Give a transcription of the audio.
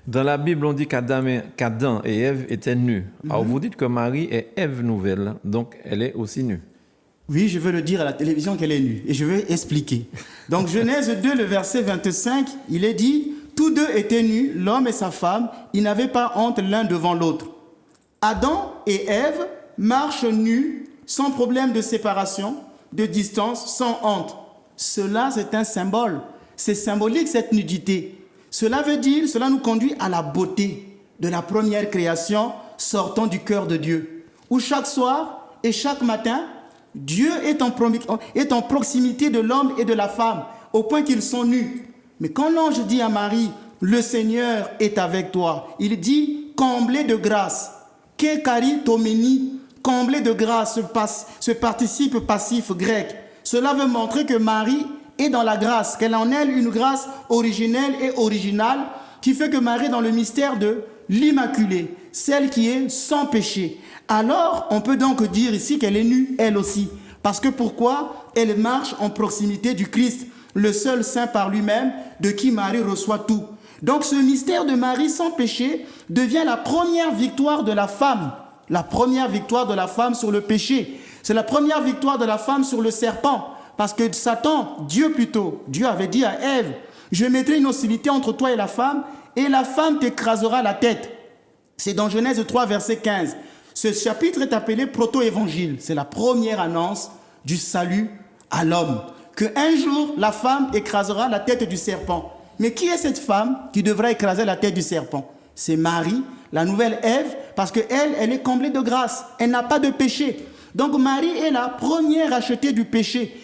Dans la Bible, on dit qu'Adam et Ève étaient nus. Alors vous dites que Marie est Ève nouvelle, donc elle est aussi nue. Oui, je veux le dire à la télévision qu'elle est nue. Et je vais expliquer. Donc Genèse 2, le verset 25, il est dit, tous deux étaient nus, l'homme et sa femme, ils n'avaient pas honte l'un devant l'autre. Adam et Ève marchent nus, sans problème de séparation, de distance, sans honte. Cela, c'est un symbole. C'est symbolique, cette nudité. Cela veut dire, cela nous conduit à la beauté de la première création sortant du cœur de Dieu. Où chaque soir et chaque matin, Dieu est en proximité de l'homme et de la femme, au point qu'ils sont nus. Mais quand l'ange dit à Marie, « Le Seigneur est avec toi », il dit, « Comblé de grâce ». « Kekari tomeni », comblé de grâce, ce participe passif grec. Cela veut montrer que Marie est dans la grâce, qu'elle en elle une grâce originelle et originale, qui fait que Marie est dans le mystère de l'Immaculée, celle qui est sans péché. Alors, on peut donc dire ici qu'elle est nue, elle aussi. Parce que pourquoi? Elle marche en proximité du Christ, le seul saint par lui-même, de qui Marie reçoit tout. Donc ce mystère de Marie sans péché devient la première victoire de la femme. La première victoire de la femme sur le péché. C'est la première victoire de la femme sur le serpent. Parce que Satan, Dieu avait dit à Ève, « Je mettrai une hostilité entre toi et la femme t'écrasera la tête. » C'est dans Genèse 3, verset 15. Ce chapitre est appelé proto-évangile. C'est la première annonce du salut à l'homme. Qu'un jour, la femme écrasera la tête du serpent. Mais qui est cette femme qui devrait écraser la tête du serpent? C'est Marie, la nouvelle Ève, parce qu'elle, elle est comblée de grâce. Elle n'a pas de péché. Donc Marie est la première rachetée du péché.